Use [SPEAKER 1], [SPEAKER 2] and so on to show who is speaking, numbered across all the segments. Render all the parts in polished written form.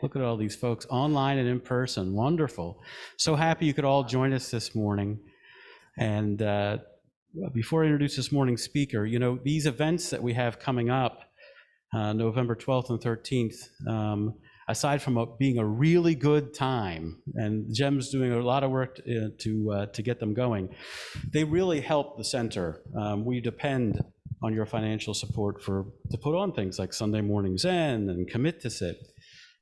[SPEAKER 1] Look at all these folks online and in person. Wonderful. So happy you could all join us this morning. And before I introduce this morning's speaker, you know, these events that we have coming up, November 12th and 13th, aside from being a really good time, and Jem's doing a lot of work to get them going, they really help the center. We depend on your financial support to put on things like Sunday morning Zen and Commit to Sit.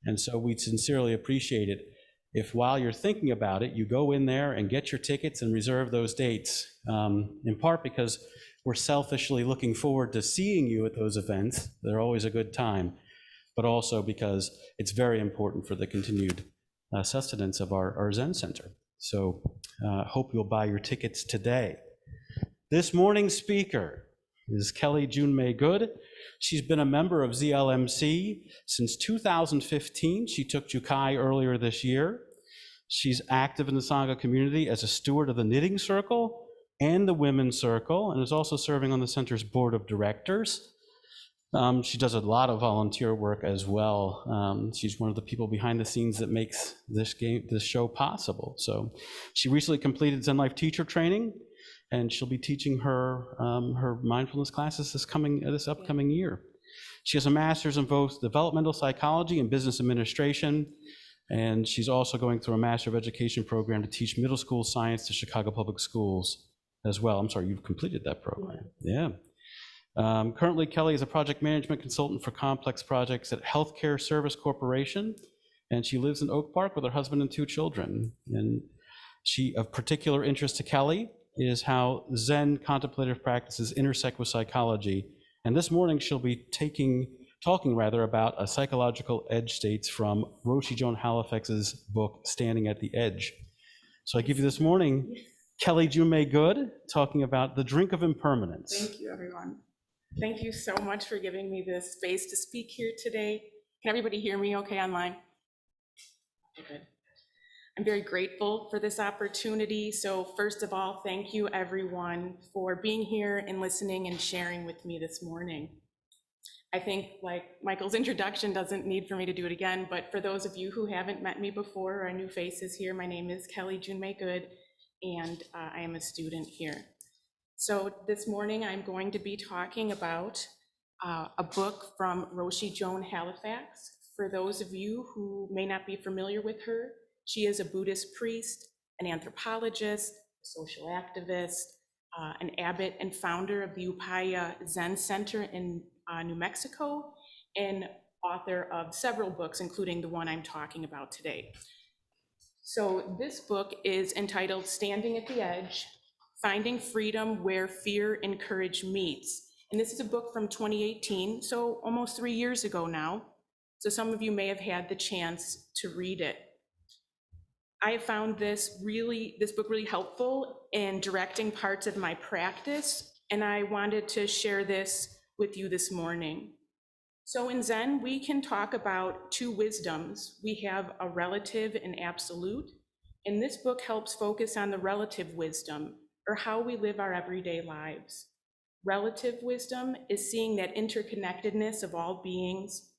[SPEAKER 1] And so we'd sincerely appreciate it if while you're thinking about it, you go in there and get your tickets and reserve those dates, in part because we're selfishly looking forward to seeing you at those events. They're always a good time, but also because it's very important for the continued sustenance of our Zen Center. So hope you'll buy your tickets today. This morning's speaker is Kelly Junmei Good. She's been a member of ZLMC since 2015. She took Jukai earlier this year. She's active in the Sangha community as a steward of the Knitting Circle and the Women's Circle, and is also serving on the center's board of directors. She does a lot of volunteer work as well. She's one of the people behind the scenes that makes this show possible. So she recently completed Zen Life teacher training, and she'll be teaching her mindfulness classes this upcoming year. She has a master's in both developmental psychology and business administration, and she's also going through a Master of Education program to teach middle school science to Chicago Public Schools as well. I'm sorry, you've completed that program. Yeah. Currently, Kelly is a project management consultant for complex projects at Healthcare Service Corporation, and she lives in Oak Park with her husband and 2 children. And of particular interest to Kelly is how Zen contemplative practices intersect with psychology. And this morning she'll be talking about a psychological edge states from Roshi Joan Halifax's book, Standing at the Edge. So I give you this morning, Kelly Junmei Good, talking about the drink of impermanence.
[SPEAKER 2] Thank you, everyone. Thank you so much for giving me this space to speak here today. Can everybody hear me okay online? Good. I'm very grateful for this opportunity. So first of all, thank you everyone for being here and listening and sharing with me this morning. I think, like Michael's introduction, doesn't need for me to do it again, but for those of you who haven't met me before or are new faces here, my name is Kelly Junmei Good, and I am a student here. So this morning I'm going to be talking about a book from Roshi Joan Halifax. For those of you who may not be familiar with her, she is a Buddhist priest, an anthropologist, a social activist, an abbot and founder of the Upaya Zen Center in New Mexico, and author of several books, including the one I'm talking about today. So this book is entitled Standing at the Edge, Finding Freedom Where Fear and Courage Meets. And this is a book from 2018, so almost 3 years ago now. So some of you may have had the chance to read it. I have found this book really helpful in directing parts of my practice, and I wanted to share this with you this morning. So in Zen, we can talk about 2 wisdoms. We have a relative and absolute, and this book helps focus on the relative wisdom, or how we live our everyday lives. Relative wisdom is seeing that interconnectedness of all beings,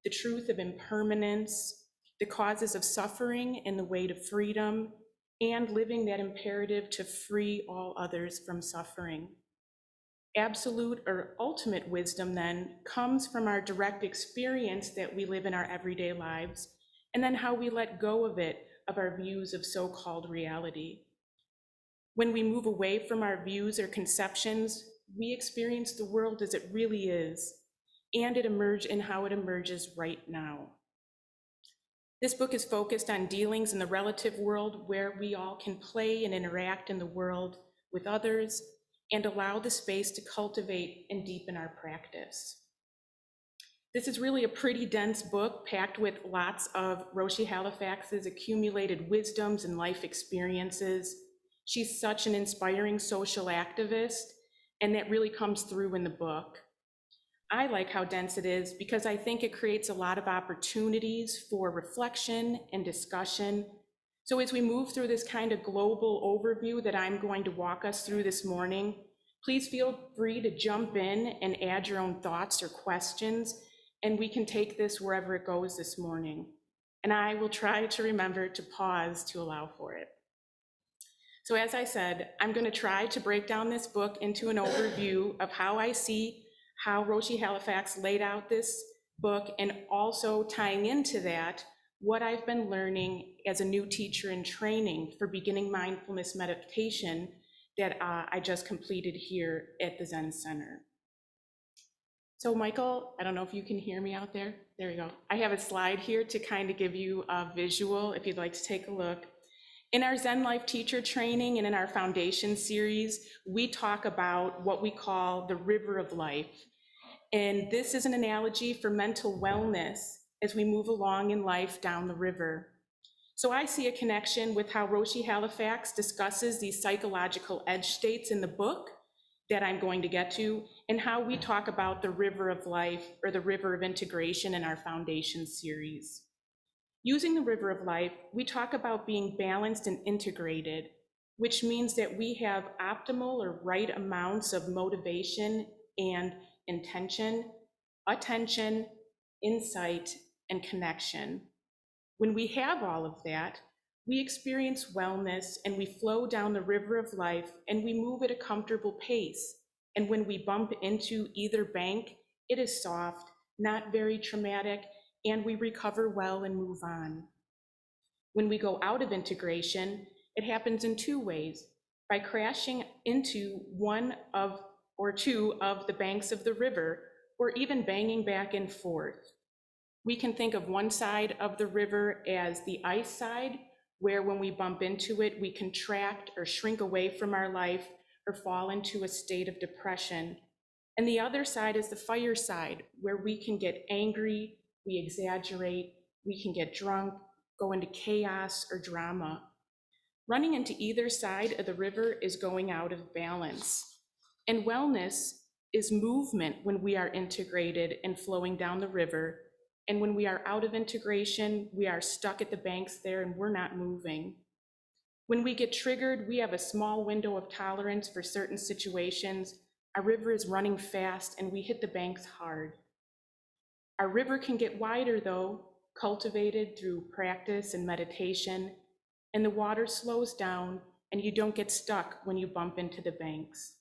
[SPEAKER 2] the truth of impermanence, the causes of suffering and the way to freedom, and living that imperative to free all others from suffering. Absolute or ultimate wisdom then comes from our direct experience that we live in our everyday lives, and then how we let go of it, of our views of so-called reality. When we move away from our views or conceptions, we experience the world as it really is, and how it emerges right now. This book is focused on dealings in the relative world where we all can play and interact in the world with others and allow the space to cultivate and deepen our practice. This is really a pretty dense book packed with lots of Roshi Halifax's accumulated wisdoms and life experiences. She's such an inspiring social activist, and that really comes through in the book. I like how dense it is because I think it creates a lot of opportunities for reflection and discussion. So as we move through this kind of global overview that I'm going to walk us through this morning, please feel free to jump in and add your own thoughts or questions, and we can take this wherever it goes this morning. and I will try to remember to pause to allow for it. So as I said, I'm going to try to break down this book into an overview of how I see how Roshi Halifax laid out this book, and also tying into that, what I've been learning as a new teacher in training for beginning mindfulness meditation that I just completed here at the Zen Center. So Michael, I don't know if you can hear me out there. There you go. I have a slide here to kind of give you a visual if you'd like to take a look. In our Zen Life teacher training and in our foundation series, we talk about what we call the river of life. And this is an analogy for mental wellness as we move along in life down the river. So I see a connection with how Roshi Halifax discusses these psychological edge states in the book that I'm going to get to, and how we talk about the river of life or the river of integration in our foundation series. Using the river of life, we talk about being balanced and integrated, which means that we have optimal or right amounts of motivation and intention, attention, insight, and connection. When we have all of that, we experience wellness and we flow down the river of life and we move at a comfortable pace. And when we bump into either bank, it is soft, not very traumatic, and we recover well and move on. When we go out of integration, it happens in two ways: by crashing into one of or two of the banks of the river, or even banging back and forth. We can think of one side of the river as the ice side, where when we bump into it, we contract or shrink away from our life or fall into a state of depression. And the other side is the fire side, where we can get angry, we exaggerate, we can get drunk, go into chaos or drama. Running into either side of the river is going out of balance. And wellness is movement when we are integrated and flowing down the river. And when we are out of integration, we are stuck at the banks there and we're not moving. When we get triggered, we have a small window of tolerance for certain situations. Our river is running fast and we hit the banks hard. Our river can get wider though, cultivated through practice and meditation, and the water slows down and you don't get stuck when you bump into the banks.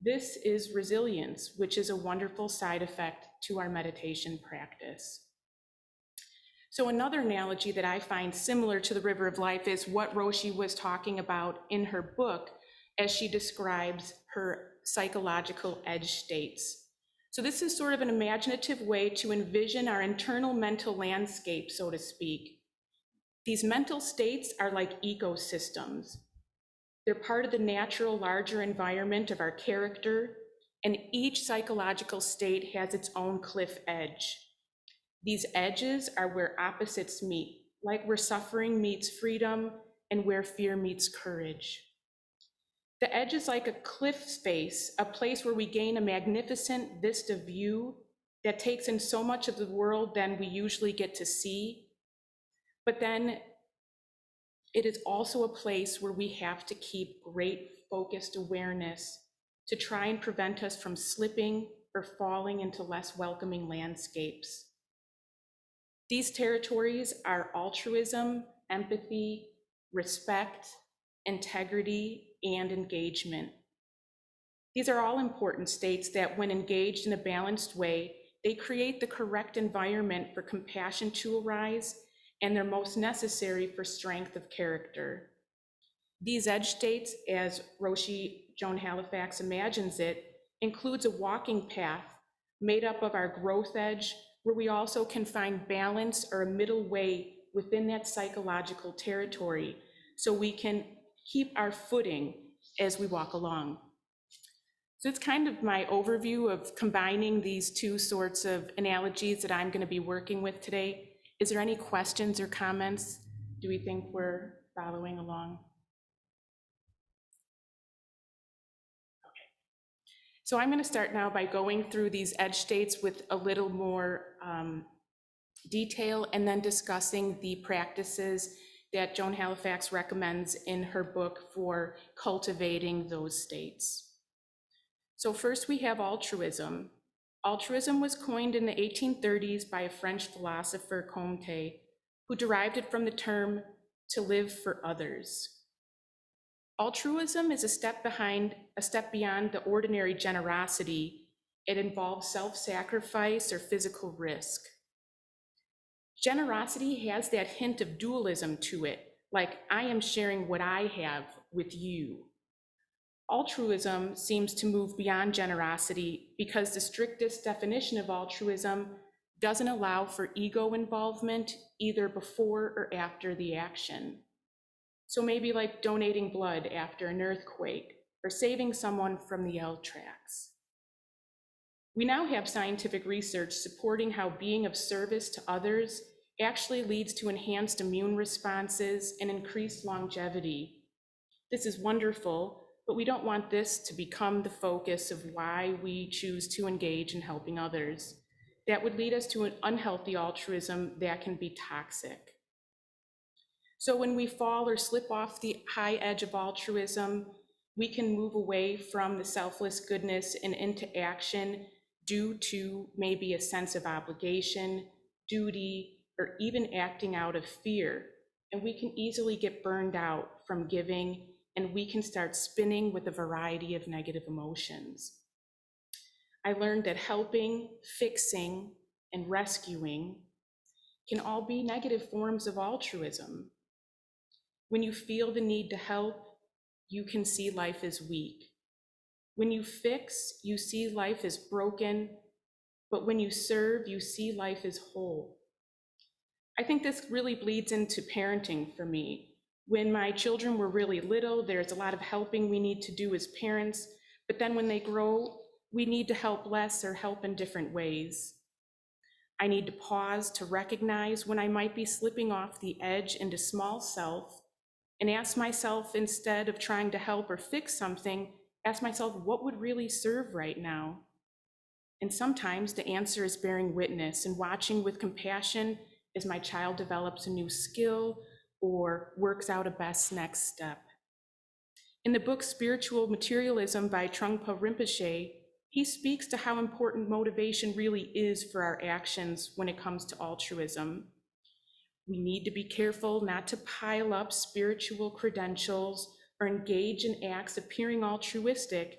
[SPEAKER 2] This is resilience, which is a wonderful side effect to our meditation practice. So another analogy that I find similar to the river of life is what Roshi was talking about in her book as she describes her psychological edge states. So this is sort of an imaginative way to envision our internal mental landscape, so to speak. These mental states are like ecosystems. They're part of the natural larger environment of our character, and each psychological state has its own cliff edge. These edges are where opposites meet, like where suffering meets freedom and where fear meets courage. The edge is like a cliff face, a place where we gain a magnificent vista view that takes in so much of the world than we usually get to see. But then it is also a place where we have to keep great focused awareness to try and prevent us from slipping or falling into less welcoming landscapes. These territories are altruism, empathy, respect, integrity, and engagement. These are all important states that, when engaged in a balanced way, they create the correct environment for compassion to arise, and they're most necessary for strength of character. These edge states, as Roshi Joan Halifax imagines it, includes a walking path made up of our growth edge, where we also can find balance or a middle way within that psychological territory, so we can keep our footing as we walk along. So it's kind of my overview of combining these two sorts of analogies that I'm going to be working with today. Is there any questions or comments? Do we think we're following along? Okay. So I'm going to start now by going through these edge states with a little more detail, and then discussing the practices that Joan Halifax recommends in her book for cultivating those states. So first we have altruism. Altruism was coined in the 1830s by a French philosopher, Comte, who derived it from the term to live for others. Altruism is a step beyond the ordinary generosity. It involves self-sacrifice or physical risk. Generosity has that hint of dualism to it, like I am sharing what I have with you. Altruism seems to move beyond generosity because the strictest definition of altruism doesn't allow for ego involvement either before or after the action. So maybe like donating blood after an earthquake or saving someone from the L tracks. We now have scientific research supporting how being of service to others actually leads to enhanced immune responses and increased longevity. This is wonderful, but we don't want this to become the focus of why we choose to engage in helping others. That would lead us to an unhealthy altruism that can be toxic. So when we fall or slip off the high edge of altruism, we can move away from the selfless goodness and into action due to maybe a sense of obligation, duty, or even acting out of fear. And we can easily get burned out from giving, and we can start spinning with a variety of negative emotions. I learned that helping, fixing, and rescuing can all be negative forms of altruism. When you feel the need to help, you can see life as weak. When you fix, you see life as broken, but when you serve, you see life as whole. I think this really bleeds into parenting for me. When my children were really little, there's a lot of helping we need to do as parents, but then when they grow, we need to help less or help in different ways. I need to pause to recognize when I might be slipping off the edge into small self and ask myself, instead of trying to help or fix something, ask myself, what would really serve right now? And sometimes the answer is bearing witness and watching with compassion as my child develops a new skill or works out a best next step. In the book Spiritual Materialism by Trungpa Rinpoche, he speaks to how important motivation really is for our actions when it comes to altruism. We need to be careful not to pile up spiritual credentials or engage in acts appearing altruistic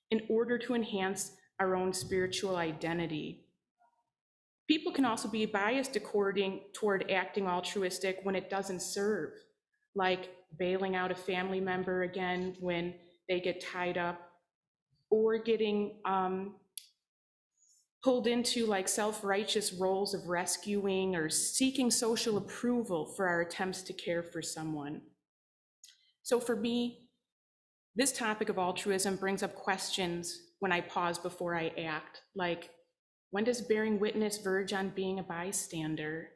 [SPEAKER 2] in order to enhance our own spiritual identity. People can also be biased toward acting altruistic when it doesn't serve, like bailing out a family member again when they get tied up, or getting pulled into like self-righteous roles of rescuing or seeking social approval for our attempts to care for someone. So for me, this topic of altruism brings up questions when I pause before I act, like, when does bearing witness verge on being a bystander?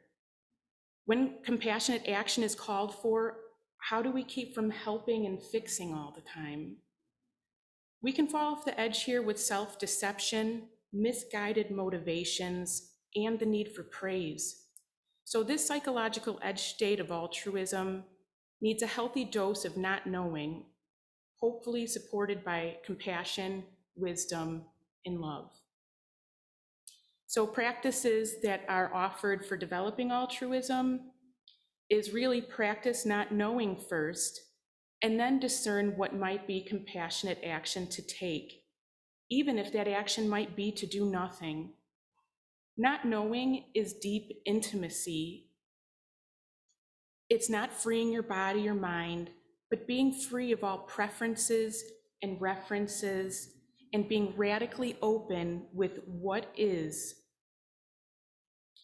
[SPEAKER 2] When compassionate action is called for, how do we keep from helping and fixing all the time? We can fall off the edge here with self-deception, misguided motivations, and the need for praise. So this psychological edge state of altruism needs a healthy dose of not knowing, hopefully supported by compassion, wisdom, and love. So practices that are offered for developing altruism is really practice not knowing first, and then discern what might be compassionate action to take, even if that action might be to do nothing. Not knowing is deep intimacy. It's not freeing your body or mind, but being free of all preferences and references and being radically open with what is,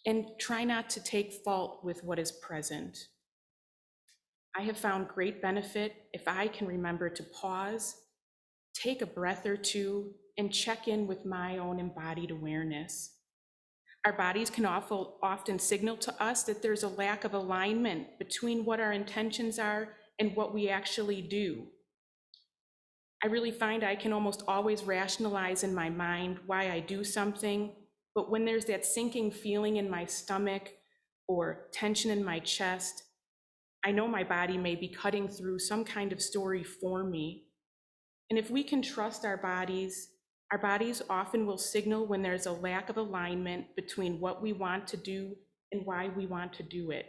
[SPEAKER 2] and try not to take fault with what is present. I have found great benefit if I can remember to pause, take a breath or two, and check in with my own embodied awareness. Our bodies can often signal to us that there's a lack of alignment between what our intentions are and what we actually do. I really find I can almost always rationalize in my mind why I do something, but when there's that sinking feeling in my stomach or tension in my chest, I know my body may be cutting through some kind of story for me. And if we can trust our bodies often will signal when there's a lack of alignment between what we want to do and why we want to do it.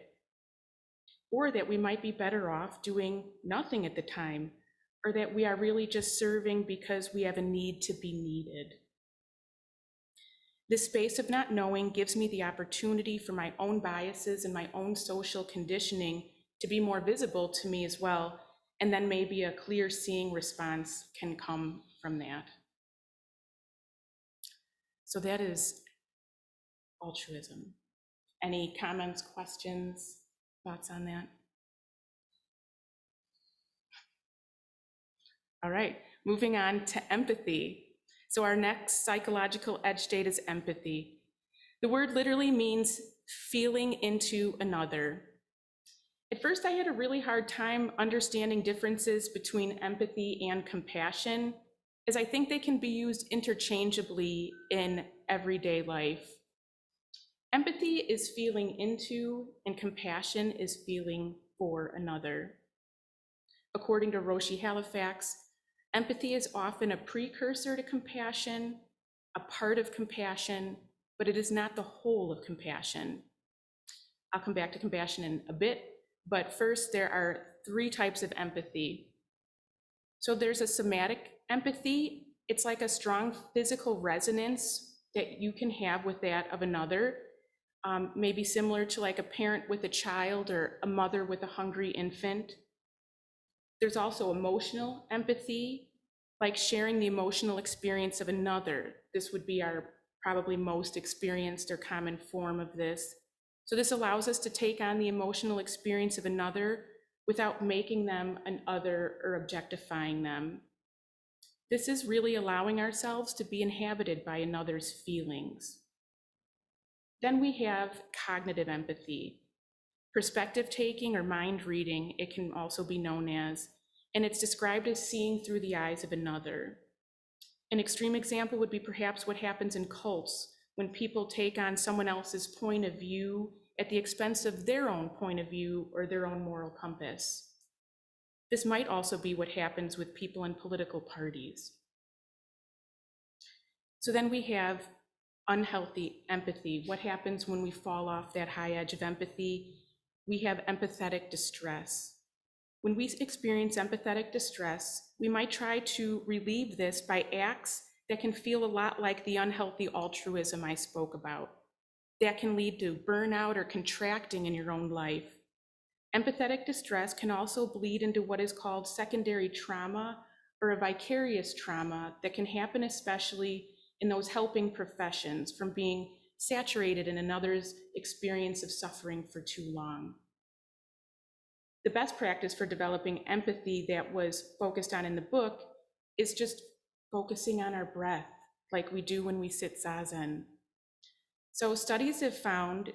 [SPEAKER 2] or that we might be better off doing nothing at the time, or that we are really just serving because we have a need to be needed. This space of not knowing gives me the opportunity for my own biases and my own social conditioning to be more visible to me as well, and then maybe a clear seeing response can come from that. So that is altruism. Any comments, questions, thoughts on that? All right, moving on to empathy. So our next psychological edge state is empathy. The word literally means feeling into another. At first, I had a really hard time understanding differences between empathy and compassion, as I think they can be used interchangeably in everyday life. Empathy is feeling into, and compassion is feeling for another. According to Roshi Halifax, empathy is often a precursor to compassion, a part of compassion, but it is not the whole of compassion. I'll come back to compassion in a bit, but first there are 3 types of empathy. So there's a somatic empathy. It's like a strong physical resonance that you can have with that of another, maybe similar to like a parent with a child or a mother with a hungry infant. There's also emotional empathy, like sharing the emotional experience of another. This would be our probably most experienced or common form of this. So this allows us to take on the emotional experience of another without making them an other or objectifying them. This is really allowing ourselves to be inhabited by another's feelings. Then we have cognitive empathy, perspective taking or mind reading, it can also be known as, and it's described as seeing through the eyes of another. An extreme example would be perhaps what happens in cults when people take on someone else's point of view at the expense of their own point of view or their own moral compass. This might also be what happens with people in political parties. So then we have unhealthy empathy. What happens when we fall off that high edge of empathy? We have empathetic distress. When we experience empathetic distress, we might try to relieve this by acts that can feel a lot like the unhealthy altruism I spoke about. That can lead to burnout or contracting in your own life. Empathetic distress can also bleed into what is called secondary trauma or a vicarious trauma that can happen especially in those helping professions from being saturated in another's experience of suffering for too long. The best practice for developing empathy that was focused on in the book is just focusing on our breath, like we do when we sit zazen. So studies have found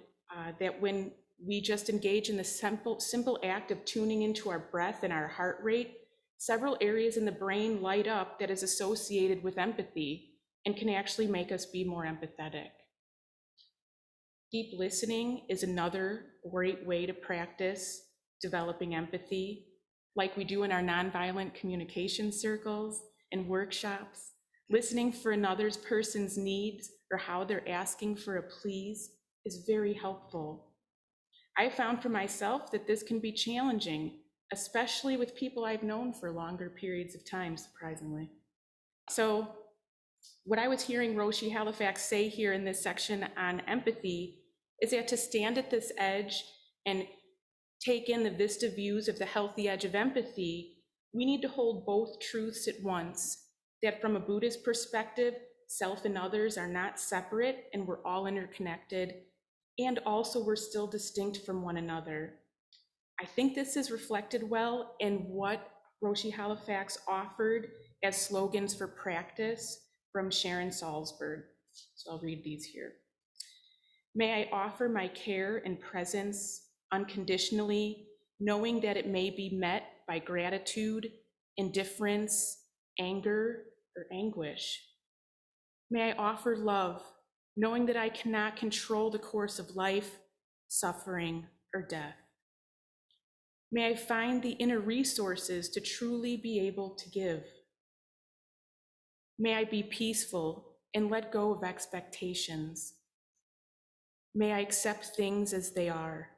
[SPEAKER 2] that when we just engage in the simple act of tuning into our breath and our heart rate, several areas in the brain light up that is associated with empathy and can actually make us be more empathetic. Deep listening is another great way to practice developing empathy, like we do in our nonviolent communication circles and workshops. Listening for another person's needs or how they're asking for a please is very helpful. I found for myself that this can be challenging, especially with people I've known for longer periods of time, surprisingly. So what I was hearing Roshi Halifax say here in this section on empathy is that to stand at this edge and take in the vista views of the healthy edge of empathy, we need to hold both truths at once, that from a Buddhist perspective, self and others are not separate and we're all interconnected, and also we're still distinct from one another. I think this is reflected well in what Roshi Halifax offered as slogans for practice from Sharon Salzberg. So I'll read these here. May I offer my care and presence unconditionally, knowing that it may be met by gratitude, indifference, anger, or anguish. May I offer love, knowing that I cannot control the course of life, suffering, or death. May I find the inner resources to truly be able to give. May I be peaceful and let go of expectations. May I accept things as they are.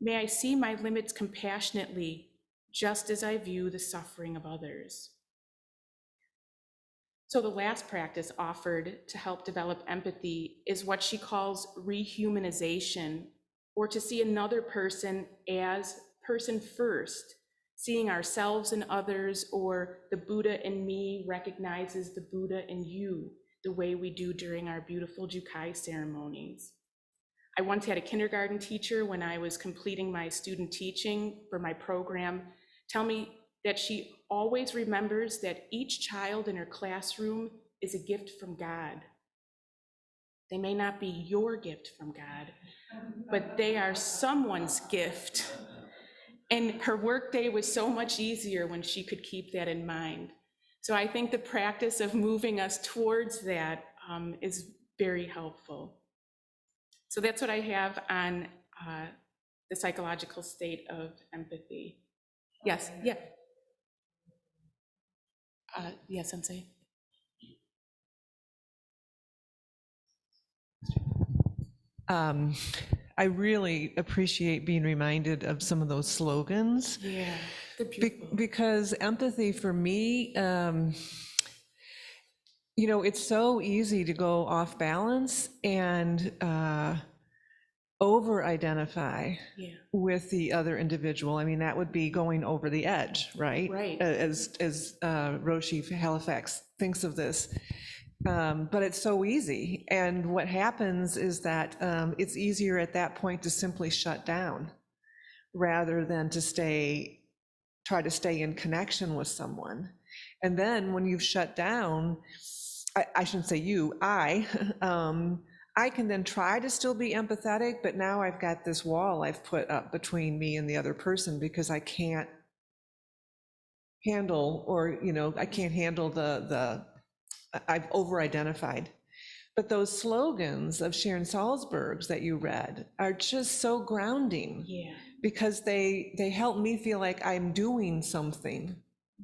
[SPEAKER 2] May I see my limits compassionately, just as I view the suffering of others. So the last practice offered to help develop empathy is what she calls rehumanization, or to see another person as person first, seeing ourselves in others, or the Buddha in me recognizes the Buddha in you, the way we do during our beautiful Jukai ceremonies. I once had a kindergarten teacher, when I was completing my student teaching for my program, tell me that she always remembers that each child in her classroom is a gift from God. They may not be your gift from God, but they are someone's gift. And her workday was so much easier when she could keep that in mind. So I think the practice of moving us towards that is very helpful. So that's what I have on the psychological state of empathy. Yes, yeah. Yes, Sensei.
[SPEAKER 3] I really appreciate being reminded of some of those slogans.
[SPEAKER 2] Yeah, they're beautiful.
[SPEAKER 3] Because empathy for me, it's so easy to go off balance and over-identify with the other individual. I mean, that would be going over the edge, right?
[SPEAKER 2] Right.
[SPEAKER 3] As Roshi Halifax thinks of this. But it's so easy. And what happens is that it's easier at that point to simply shut down rather than to try to stay in connection with someone. And then when you've shut down, I shouldn't say you, I can then try to still be empathetic, but now I've got this wall I've put up between me and the other person because I can't handle, I can't handle I've over-identified. But those slogans of Sharon Salzberg's that you read are just so grounding.
[SPEAKER 2] Yeah.
[SPEAKER 3] Because they help me feel like I'm doing something.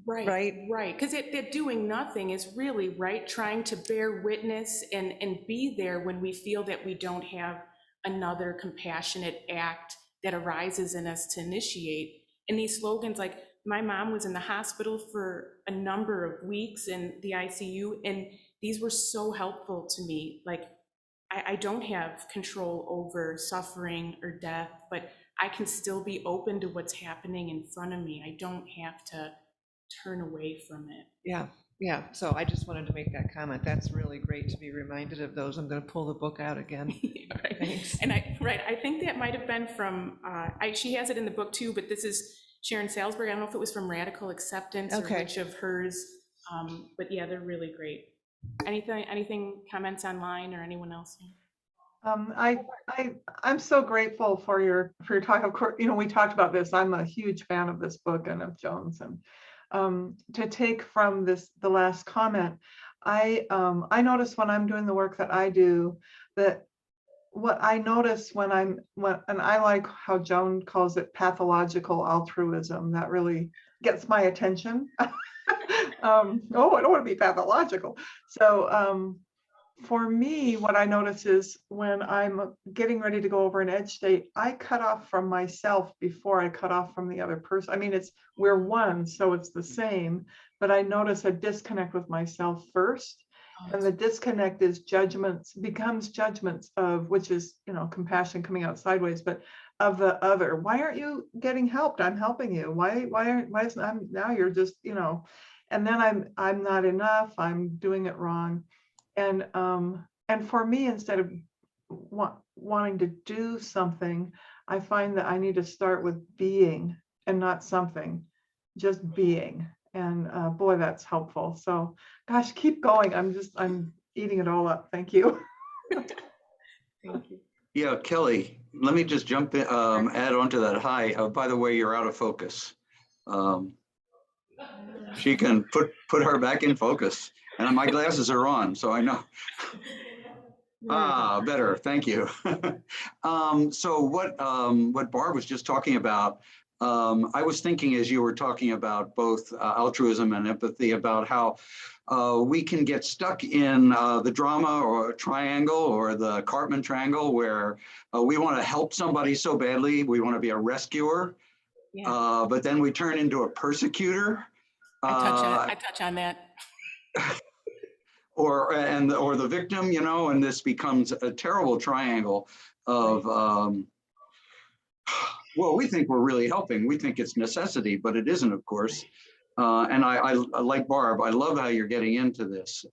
[SPEAKER 3] Right.
[SPEAKER 2] Because that doing nothing is really, right, trying to bear witness and be there when we feel that we don't have another compassionate act that arises in us to initiate. And these slogans, like, my mom was in the hospital for a number of weeks in the ICU, and these were so helpful to me. Like, I don't have control over suffering or death, but I can still be open to what's happening in front of me. I don't have to turn away from it.
[SPEAKER 3] Yeah. So I just wanted to make that comment. That's really great to be reminded of those. I'm going to pull the book out again.
[SPEAKER 2] Right.
[SPEAKER 3] Thanks.
[SPEAKER 2] And I think that might have been from, she has it in the book too, but this is Sharon Salzberg. I don't know if it was from Radical Acceptance or which of hers, but yeah, they're really great. Anything comments online or anyone else?
[SPEAKER 4] I'm so grateful for your talk. Of course, we talked about this. I'm a huge fan of this book and of Joan's. And to take from the last comment, I notice when I'm doing the work that I do, that what I notice and I like how Joan calls it pathological altruism. That really gets my attention. I don't want to be pathological. So for me, what I notice is when I'm getting ready to go over an edge state, I cut off from myself before I cut off from the other person. I mean, we're one, so it's the same, but I notice a disconnect with myself first. And the disconnect is becomes judgments of, which is, compassion coming out sideways, but of the other. Why aren't you getting helped? I'm helping you. Why isn't now you're just, and then I'm not enough. I'm doing it wrong. And for me, instead of wanting to do something, I find that I need to start with being and not something, just being. And boy, that's helpful. So, gosh, keep going. I'm eating it all up. Thank you.
[SPEAKER 2] Thank you.
[SPEAKER 5] Yeah, Kelly, let me just jump in, add on to that. Hi, by the way, you're out of focus. She can put her back in focus. And my glasses are on, so I know. Better, thank you. So what Barb was just talking about, I was thinking as you were talking about both altruism and empathy about how we can get stuck in the drama or triangle or the Cartman triangle where we want to help somebody so badly. We want to be a rescuer,
[SPEAKER 2] Yeah,
[SPEAKER 5] but then we turn into a persecutor.
[SPEAKER 2] I touch on that.
[SPEAKER 5] Or the victim, you know, and this becomes a terrible triangle of well, we think we're really helping. We think it's necessity, but it isn't, of course. And I like Barb. I love how you're getting into this.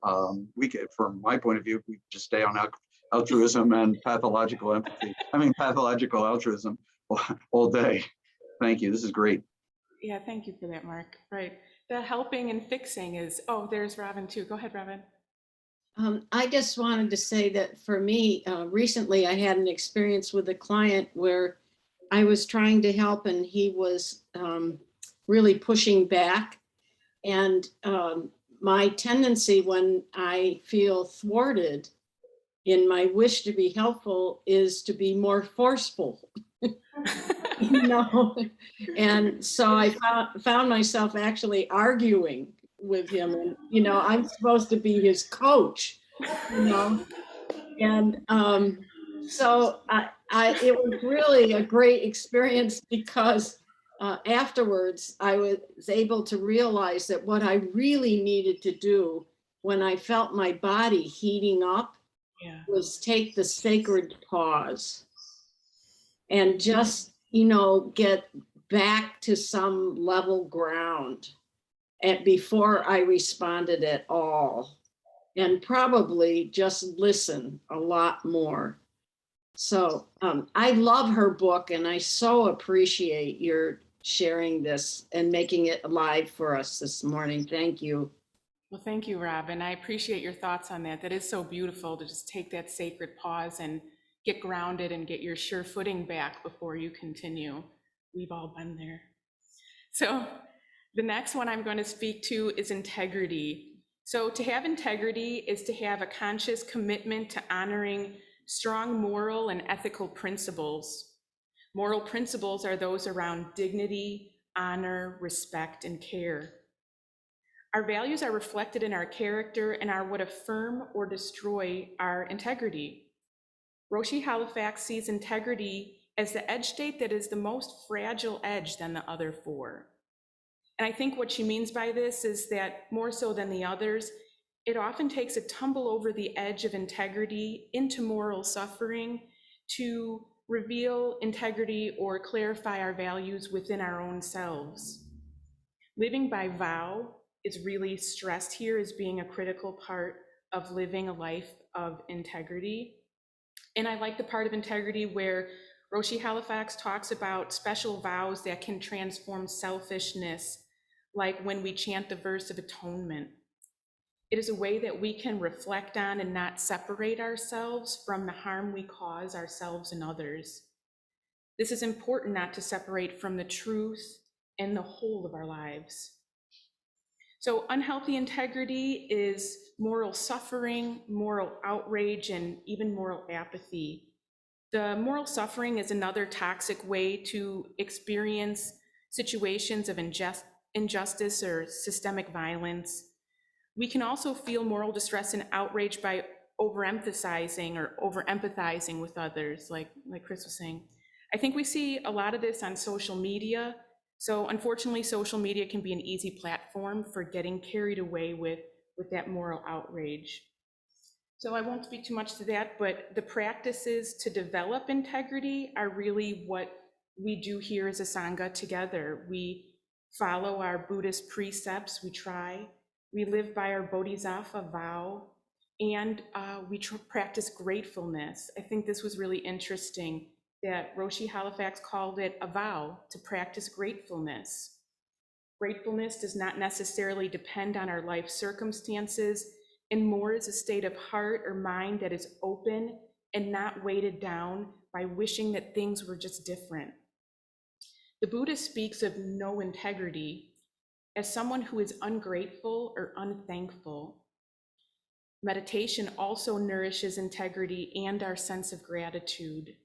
[SPEAKER 5] We could, from my point of view, we just stay on altruism and pathological empathy. I mean, pathological altruism all day. Thank you. This is great.
[SPEAKER 2] Yeah, thank you for that, Mark. Right. The helping and fixing is, oh, there's Robin too. Go ahead, Robin.
[SPEAKER 6] I just wanted to say that for me, recently I had an experience with a client where I was trying to help and he was really pushing back. And my tendency when I feel thwarted in my wish to be helpful is to be more forceful. You know, and so I found myself actually arguing with him, and you know, I'm supposed to be his coach, you know, and so it was really a great experience because afterwards I was able to realize that what I really needed to do when I felt my body heating up
[SPEAKER 2] Yeah.
[SPEAKER 6] was take the sacred pause and just, you know, get back to some level ground and before I responded at all, and probably just listen a lot more. So I love her book and I so appreciate your sharing this and making it alive for us this morning. Thank you.
[SPEAKER 2] Well, thank you, Robin. I appreciate your thoughts on that. That is so beautiful to just take that sacred pause and get grounded and get your sure footing back before you continue. We've all been there. So the next one I'm going to speak to is integrity. So to have integrity is to have a conscious commitment to honoring strong moral and ethical principles. Moral principles are those around dignity, honor, respect, and care. Our values are reflected in our character and are what affirm or destroy our integrity. Roshi Halifax sees integrity as the edge state that is the most fragile edge than the other four. And I think what she means by this is that more so than the others, it often takes a tumble over the edge of integrity into moral suffering to reveal integrity or clarify our values within our own selves. Living by vow is really stressed here as being a critical part of living a life of integrity. And I like the part of integrity where Roshi Halifax talks about special vows that can transform selfishness, like when we chant the verse of atonement. It is a way that we can reflect on and not separate ourselves from the harm we cause ourselves and others. This is important not to separate from the truth and the whole of our lives. So unhealthy integrity is moral suffering, moral outrage, and even moral apathy. The moral suffering is another toxic way to experience situations of injustice or systemic violence. We can also feel moral distress and outrage by overemphasizing or over-empathizing with others, like Chris was saying. I think we see a lot of this on social media. So unfortunately, social media can be an easy platform for getting carried away with that moral outrage. So I won't speak too much to that, but the practices to develop integrity are really what we do here as a Sangha together. We follow our Buddhist precepts, we live by our Bodhisattva vow, and we practice gratefulness. I think this was really interesting that Roshi Halifax called it a vow to practice gratefulness. Gratefulness does not necessarily depend on our life circumstances, and more is a state of heart or mind that is open and not weighted down by wishing that things were just different. The Buddha speaks of no integrity as someone who is ungrateful or unthankful. Meditation also nourishes integrity and our sense of gratitude.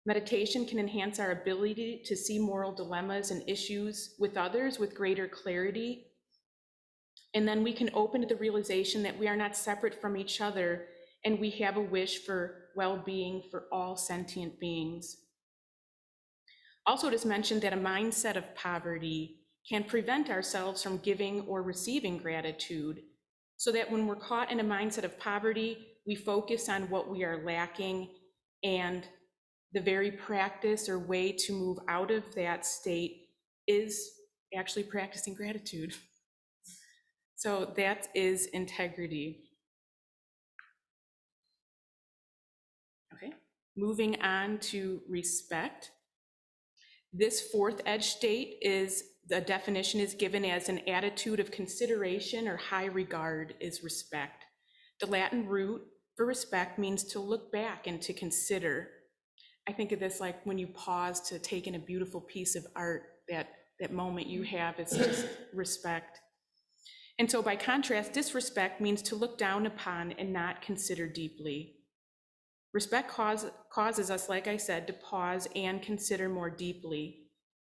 [SPEAKER 2] Meditation can enhance our ability to see moral dilemmas and issues with others with greater clarity. And then we can open to the realization that we are not separate from each other, and we have a wish for well-being for all sentient beings. Also, it is mentioned that a mindset of poverty can prevent ourselves from giving or receiving gratitude, so that when we're caught in a mindset of poverty, we focus on what we are lacking, and the very practice or way to move out of that state is actually practicing gratitude. So that is integrity. Okay, moving on to respect. This fourth edge state is, the definition is given as an attitude of consideration or high regard is respect. The Latin root for respect means to look back and to consider. I think of this like when you pause to take in a beautiful piece of art, that moment you have is just respect. And so by contrast, disrespect means to look down upon and not consider deeply. Respect causes us, like I said, to pause and consider more deeply.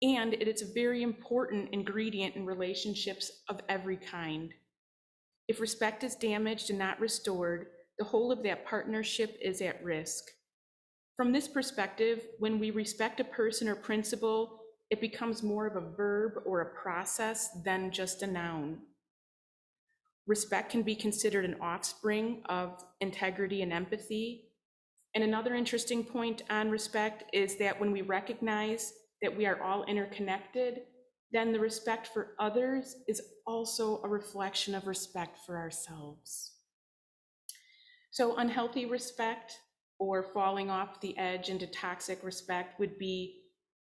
[SPEAKER 2] And it is a very important ingredient in relationships of every kind. If respect is damaged and not restored, the whole of that partnership is at risk. From this perspective, when we respect a person or principle, it becomes more of a verb or a process than just a noun. Respect can be considered an offspring of integrity and empathy. And another interesting point on respect is that when we recognize that we are all interconnected, then the respect for others is also a reflection of respect for ourselves. So unhealthy respect, or falling off the edge into toxic respect, would be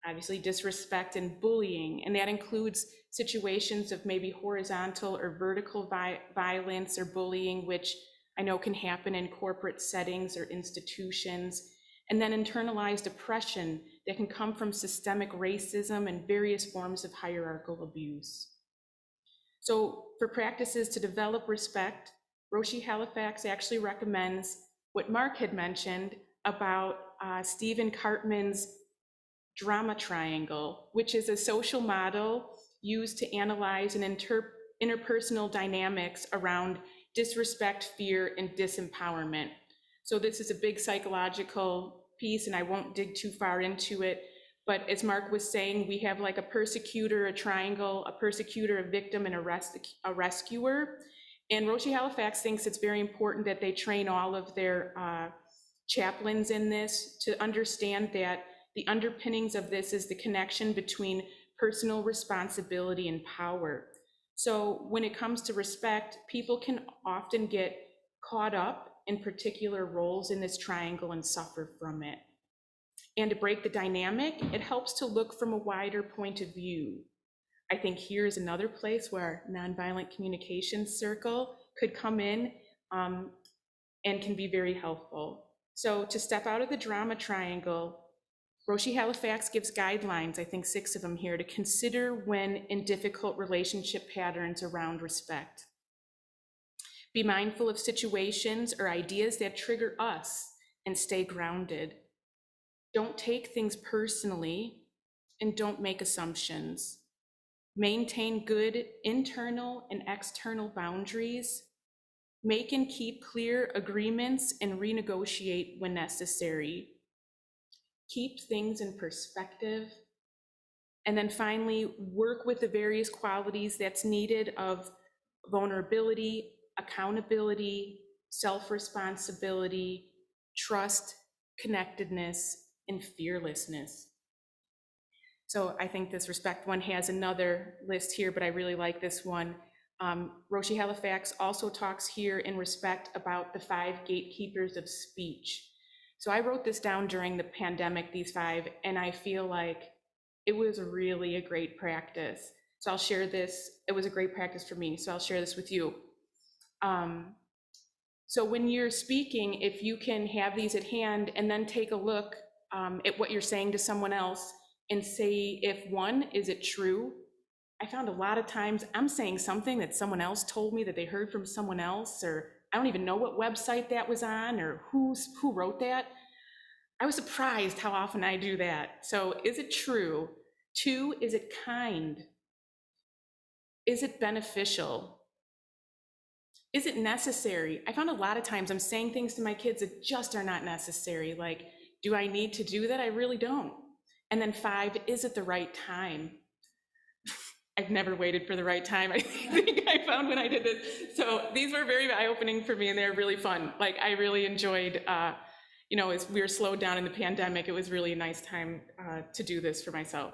[SPEAKER 2] obviously disrespect and bullying. And that includes situations of maybe horizontal or vertical violence or bullying, which I know can happen in corporate settings or institutions. And then internalized oppression that can come from systemic racism and various forms of hierarchical abuse. So for practices to develop respect, Roshi Halifax actually recommends what Mark had mentioned about Stephen Cartman's drama triangle, which is a social model used to analyze and interpersonal dynamics around disrespect, fear, and disempowerment. So this is a big psychological piece, and I won't dig too far into it, but as Mark was saying, we have like a persecutor, a triangle, a persecutor, a victim, and a rescuer. And Roshi Halifax thinks it's very important that they train all of their chaplains in this to understand that the underpinnings of this is the connection between personal responsibility and power. So when it comes to respect, people can often get caught up in particular roles in this triangle and suffer from it. And to break the dynamic, it helps to look from a wider point of view. I think here's another place where nonviolent communication circle could come in and can be very helpful. So to step out of the drama triangle, Roshi Halifax gives guidelines, I think 6 of them here, to consider when in difficult relationship patterns around respect. Be mindful of situations or ideas that trigger us and stay grounded. Don't take things personally and don't make assumptions. Maintain good internal and external boundaries. Make and keep clear agreements and renegotiate when necessary. Keep things in perspective. And then finally, work with the various qualities that's needed of vulnerability, accountability, self-responsibility, trust, connectedness, and fearlessness. So I think this respect one has another list here, but I really like this one. Roshi Halifax also talks here in respect about the 5 gatekeepers of speech. So I wrote this down during the pandemic, these 5, and I feel like it was really a great practice. So I'll share this. It was a great practice for me, so I'll share this with you. So when you're speaking, if you can have these at hand and then take a look at what you're saying to someone else and say, if one, is it true? I found a lot of times I'm saying something that someone else told me that they heard from someone else, or I don't even know what website that was on or who wrote that. I was surprised how often I do that. So is it true? 2, is it kind? Is it beneficial? Is it necessary? I found a lot of times I'm saying things to my kids that just are not necessary. Like, do I need to do that? I really don't. And then 5, is it the right time? I've never waited for the right time. I think I found when I did this. So these were very eye-opening for me, and they're really fun. Like, I really enjoyed, as we were slowed down in the pandemic, it was really a nice time to do this for myself.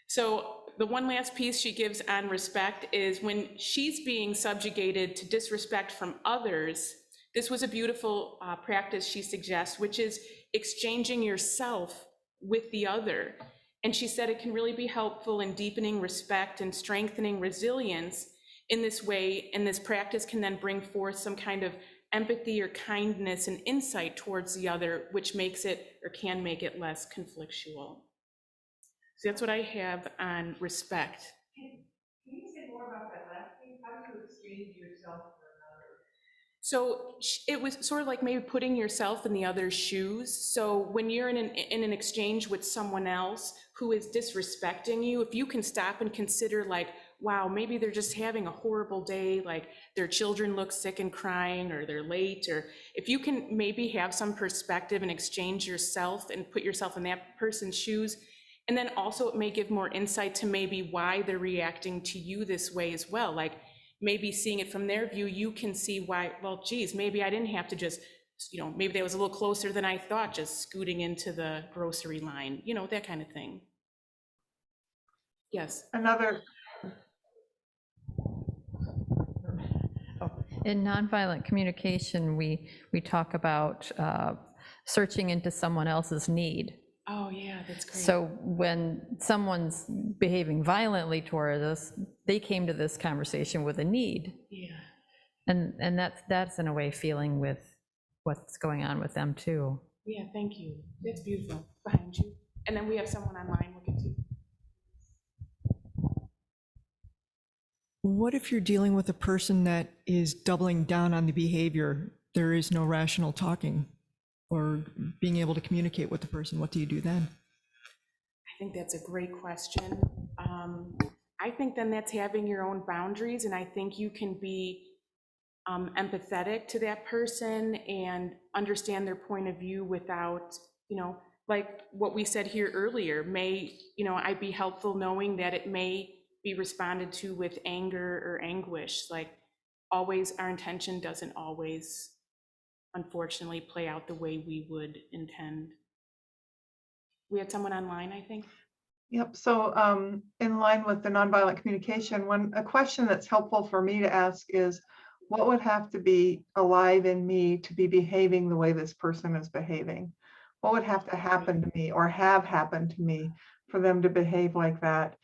[SPEAKER 2] So the one last piece she gives on respect is when she's being subjugated to disrespect from others, this was a beautiful practice she suggests, which is exchanging yourself with the other. And she said it can really be helpful in deepening respect and strengthening resilience in this way, and this practice can then bring forth some kind of empathy or kindness and insight towards the other, which makes it, or can make it, less conflictual. So that's what I have on respect.
[SPEAKER 7] Can you say more about that last thing? How do you exchange yourself for another?
[SPEAKER 2] So it was sort of like maybe putting yourself in the other's shoes. So when you're in an exchange with someone else who is disrespecting you, if you can stop and consider, like, wow, maybe they're just having a horrible day, like their children look sick and crying, or they're late, or if you can maybe have some perspective and exchange yourself and put yourself in that person's shoes. And then also it may give more insight to maybe why they're reacting to you this way as well. Like maybe seeing it from their view, you can see why, well, geez, maybe I didn't have to just, maybe that was a little closer than I thought, just scooting into the grocery line, that kind of thing. Yes.
[SPEAKER 4] Another,
[SPEAKER 8] In nonviolent communication, we talk about searching into someone else's need.
[SPEAKER 2] Oh yeah, that's great.
[SPEAKER 8] So when someone's behaving violently toward us, they came to this conversation with a need.
[SPEAKER 2] Yeah.
[SPEAKER 8] And that's in a way feeling with what's going on with them too.
[SPEAKER 2] Yeah, thank you. That's beautiful. Behind you. And then we have someone online looking too.
[SPEAKER 9] What if you're dealing with a person that is doubling down on the behavior? There is no rational talking or being able to communicate with the person. What do you do then?
[SPEAKER 2] I think that's a great question. I think then that's having your own boundaries, and I think you can be empathetic to that person and understand their point of view without, like what we said here earlier, may, I'd be helpful knowing that it may be responded to with anger or anguish. Like always, our intention doesn't always, unfortunately, play out the way we would intend. We had someone online, I think.
[SPEAKER 4] yep. So in line with the nonviolent communication, a question that's helpful for me to ask is, what would have to be alive in me to be behaving the way this person is behaving? What would have to happen to me or have happened to me for them to behave like that?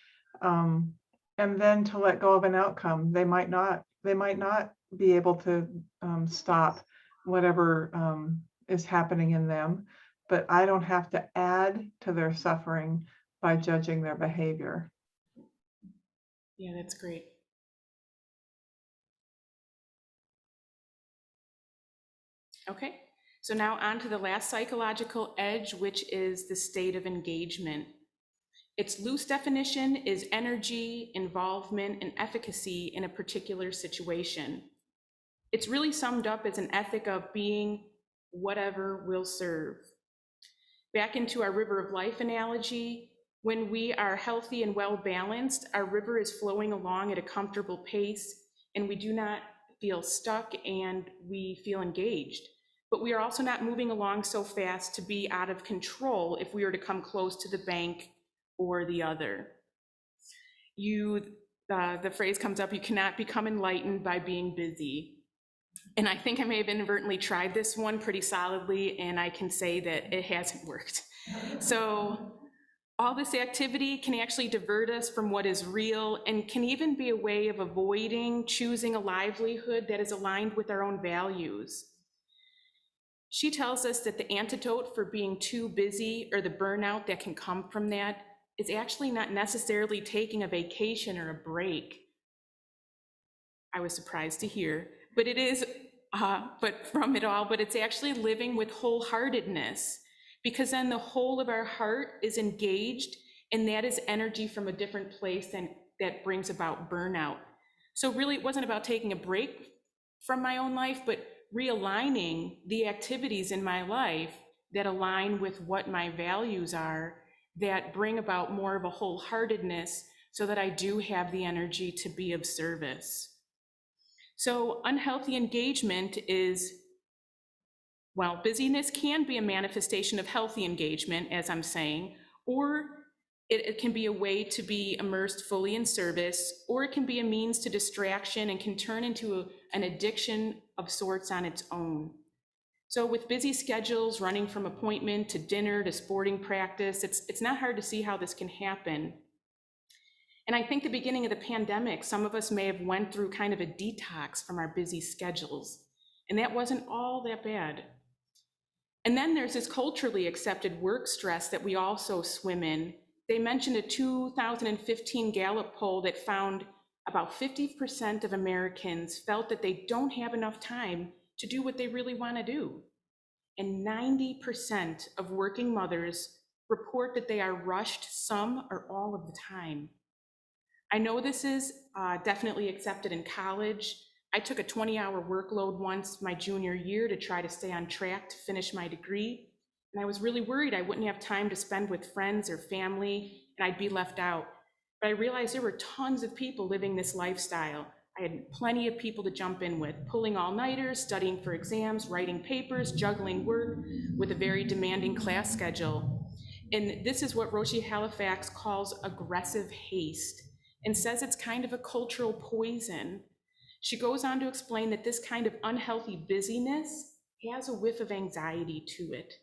[SPEAKER 4] And then to let go of an outcome. They might not be able to stop whatever is happening in them, but I don't have to add to their suffering by judging their behavior.
[SPEAKER 2] Yeah, that's great. Okay, so now on to the last psychological edge, which is the state of engagement. Its loose definition is energy, involvement, and efficacy in a particular situation. It's really summed up as an ethic of being whatever will serve. Back into our river of life analogy, when we are healthy and well-balanced, our river is flowing along at a comfortable pace, and we do not feel stuck and we feel engaged. But we are also not moving along so fast to be out of control if we were to come close to the bank or the other. The phrase comes up, you cannot become enlightened by being busy. And I think I may have inadvertently tried this one pretty solidly, and I can say that it hasn't worked. So all this activity can actually divert us from what is real and can even be a way of avoiding choosing a livelihood that is aligned with our own values. She tells us that the antidote for being too busy, or the burnout that can come from that, is actually not necessarily taking a vacation or a break. I was surprised to hear, but it is, but from it all, but it's actually living with wholeheartedness, because then the whole of our heart is engaged, and that is energy from a different place and that brings about burnout. So really, it wasn't about taking a break from my own life, but realigning the activities in my life that align with what my values are, that bring about more of a wholeheartedness so that I do have the energy to be of service. So unhealthy engagement is, well, busyness can be a manifestation of healthy engagement, as I'm saying, or it can be a way to be immersed fully in service, or it can be a means to distraction and can turn into an addiction of sorts on its own. So with busy schedules, running from appointment to dinner to sporting practice, it's not hard to see how this can happen. And I think the beginning of the pandemic, some of us may have went through kind of a detox from our busy schedules, and that wasn't all that bad. And then there's this culturally accepted work stress that we also swim in. They mentioned a 2015 Gallup poll that found about 50% of Americans felt that they don't have enough time to do what they really want to do. And 90% of working mothers report that they are rushed some or all of the time. I know this is definitely accepted in college. I took a 20-hour workload once my junior year to try to stay on track to finish my degree. And I was really worried I wouldn't have time to spend with friends or family, and I'd be left out. But I realized there were tons of people living this lifestyle. I had plenty of people to jump in with, pulling all-nighters, studying for exams, writing papers, juggling work with a very demanding class schedule. And this is what Roshi Halifax calls aggressive haste, and says it's kind of a cultural poison. She goes on to explain that this kind of unhealthy busyness has a whiff of anxiety to it.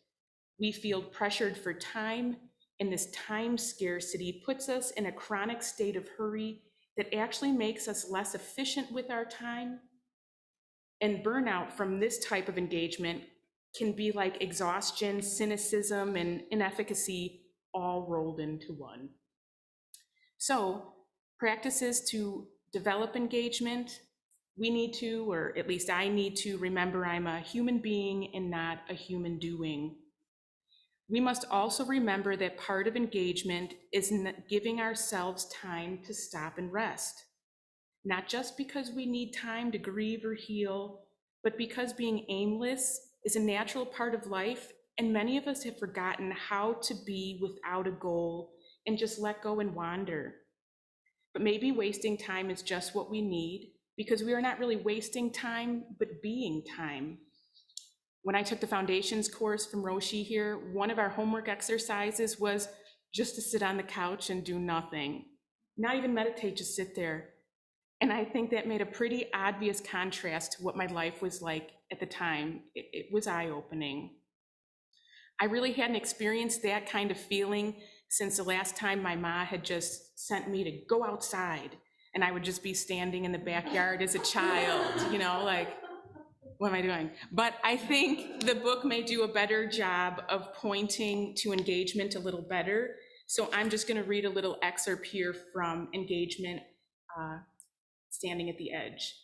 [SPEAKER 2] We feel pressured for time, and this time scarcity puts us in a chronic state of hurry that actually makes us less efficient with our time. And burnout from this type of engagement can be like exhaustion, cynicism, and inefficacy all rolled into one. So, practices to develop engagement, we need to, or at least I need to, remember I'm a human being and not a human doing. We must also remember that part of engagement is giving ourselves time to stop and rest, not just because we need time to grieve or heal, but because being aimless is a natural part of life, and many of us have forgotten how to be without a goal and just let go and wander. But maybe wasting time is just what we need, because we are not really wasting time, but being time. When I took the foundations course from Roshi here, one of our homework exercises was just to sit on the couch and do nothing, not even meditate, just sit there. And I think that made a pretty obvious contrast to what my life was like at the time. It was eye-opening. I really hadn't experienced that kind of feeling since the last time my ma had just sent me to go outside, and I would just be standing in the backyard as a child, you know, like, what am I doing? But I think the book may do a better job of pointing to engagement a little better. So I'm just going to read a little excerpt here from Engagement, Standing at the Edge.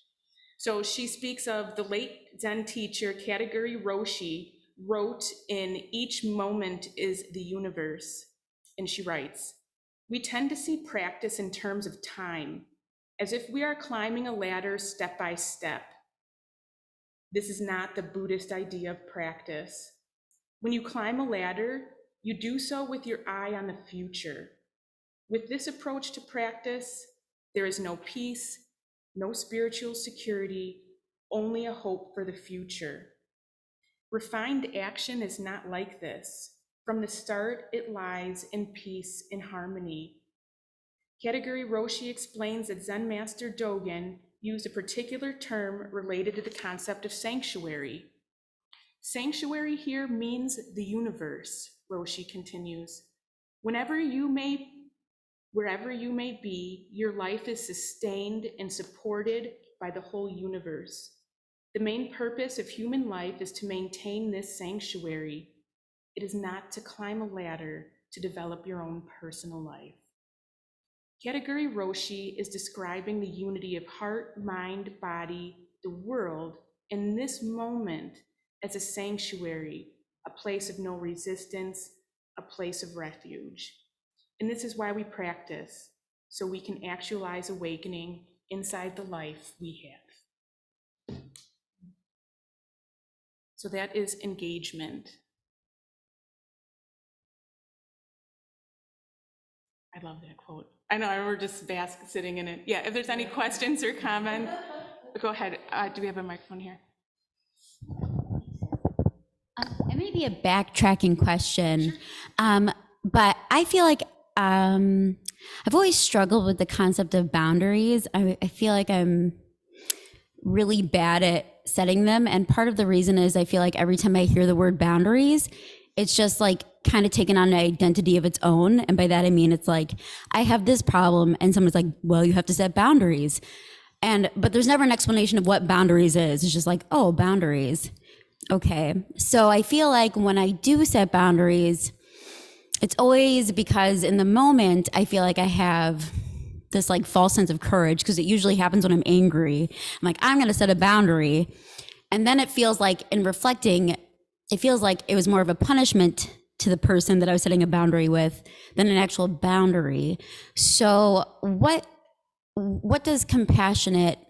[SPEAKER 2] So she speaks of the late Zen teacher Katagiri Roshi wrote in Each Moment is the Universe. And she writes, "We tend to see practice in terms of time, as if we are climbing a ladder step by step. This is not the Buddhist idea of practice. When you climb a ladder, you do so with your eye on the future. With this approach to practice, there is no peace, no spiritual security, only a hope for the future. Refined action is not like this. From the start, it lies in peace and harmony." Katagiri Roshi explains that Zen Master Dogen used a particular term related to the concept of sanctuary. Sanctuary here means the universe, Roshi continues. Wherever you may be, your life is sustained and supported by the whole universe. The main purpose of human life is to maintain this sanctuary. It is not to climb a ladder to develop your own personal life. Katagiri Roshi is describing the unity of heart, mind, body, the world, in this moment as a sanctuary a place of no resistance, a place of refuge. And this is why we practice, so we can actualize awakening inside the life we have. So that is engagement. I love that quote. I know, we're just sitting in it. Yeah, if there's any questions or comments, go ahead. Do we have a microphone here?
[SPEAKER 10] It may be a backtracking question, but I feel like I've always struggled with the concept of boundaries. I feel like I'm really bad at setting them. And part of the reason is I feel like every time I hear the word boundaries, it's just like kind of taken on an identity of its own. And by that, I mean, it's like, I have this problem and someone's like, well, you have to set boundaries. But there's never an explanation of what boundaries is. It's just like, oh, boundaries. Okay. So I feel like when I do set boundaries, it's always because in the moment, I feel like I have this like false sense of courage, because it usually happens when I'm angry. I'm like, I'm going to set a boundary. And then it feels like, in reflecting, it feels like it was more of a punishment to the person that I was setting a boundary with than an actual boundary. So what does compassionate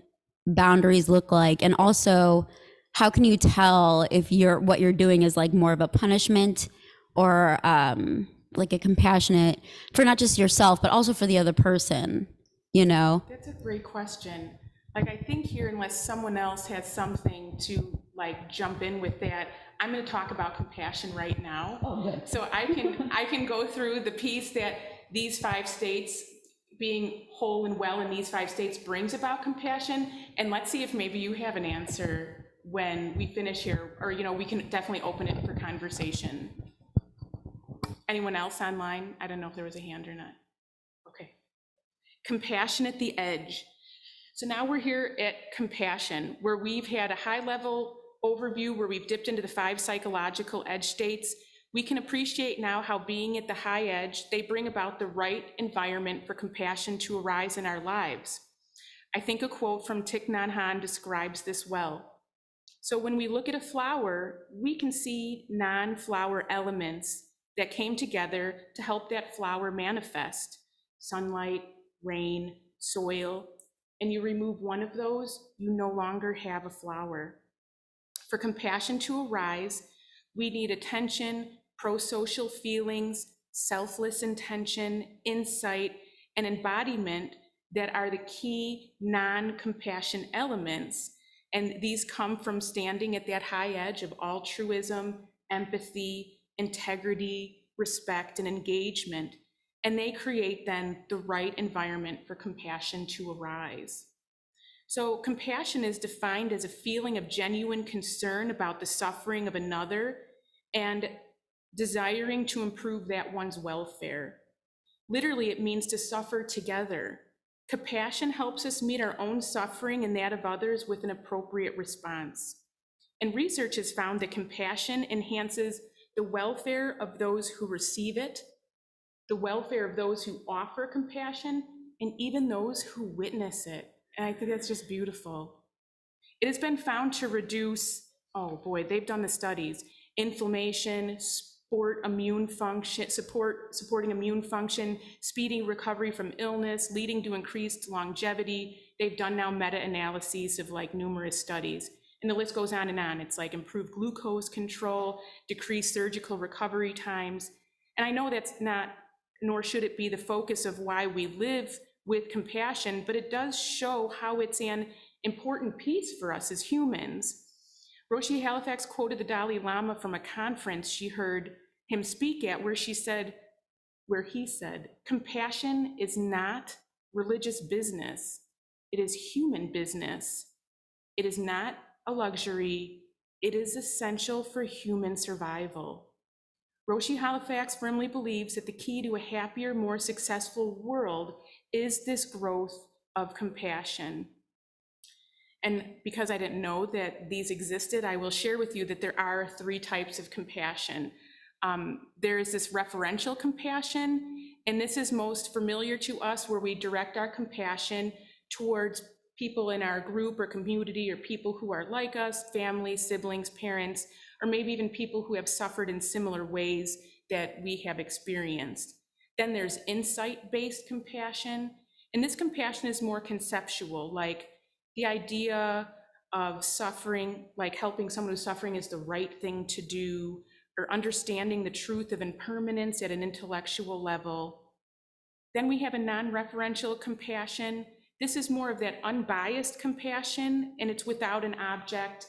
[SPEAKER 10] boundaries look like? And also, how can you tell if what you're doing is like more of a punishment or like a compassionate for not just yourself, but also for the other person, you know?
[SPEAKER 2] That's a great question. Like, I think here, unless someone else has something to like jump in with that, I'm going to talk about compassion right now.
[SPEAKER 10] Oh, good.
[SPEAKER 2] So I can go through the piece that these 5 states, being whole and well in these 5 states, brings about compassion. And let's see if maybe you have an answer when we finish here, or, you know, we can definitely open it for conversation. Anyone else online? I don't know if there was a hand or not. Okay. Compassion at the edge. So now we're here at compassion, where we've had a high-level overview where we've dipped into the 5 psychological edge states. We can appreciate now how, being at the high edge, they bring about the right environment for compassion to arise in our lives. I think a quote from Thich Nhat Hanh describes this well. So when we look at a flower, we can see non-flower elements that came together to help that flower manifest: sunlight, rain, soil. And you remove one of those, you no longer have a flower. For compassion to arise, we need attention, pro-social feelings, selfless intention, insight, and embodiment that are the key non-compassion elements. And these come from standing at that high edge of altruism, empathy, integrity, respect, and engagement. And they create then the right environment for compassion to arise. So compassion is defined as a feeling of genuine concern about the suffering of another and desiring to improve that one's welfare. Literally, it means to suffer together. Compassion helps us meet our own suffering and that of others with an appropriate response. And research has found that compassion enhances the welfare of those who receive it, the welfare of those who offer compassion, and even those who witness it. And I think that's just beautiful. It has been found to reduce, oh boy, they've done the studies, inflammation, supporting immune function, speeding recovery from illness, leading to increased longevity. They've done now meta-analyses of like numerous studies. And the list goes on and on. It's like improved glucose control, decreased surgical recovery times. And I know that's not, nor should it be, the focus of why we live with compassion, but it does show how it's an important piece for us as humans. Roshi Halifax quoted the Dalai Lama from a conference she heard him speak at, where he said, compassion is not religious business. It is human business. It is not a luxury. It is essential for human survival. Roshi Halifax firmly believes that the key to a happier, more successful world is this growth of compassion. And because I didn't know that these existed, I will share with you that there are 3 types of compassion. There is this referential compassion, and this is most familiar to us, where we direct our compassion towards people in our group or community, or people who are like us, family, siblings, parents, or maybe even people who have suffered in similar ways that we have experienced. Then there's insight-based compassion, and this compassion is more conceptual, like the idea of suffering, like helping someone who's suffering is the right thing to do, or understanding the truth of impermanence at an intellectual level. Then we have a non-referential compassion. This is more of that unbiased compassion, and it's without an object,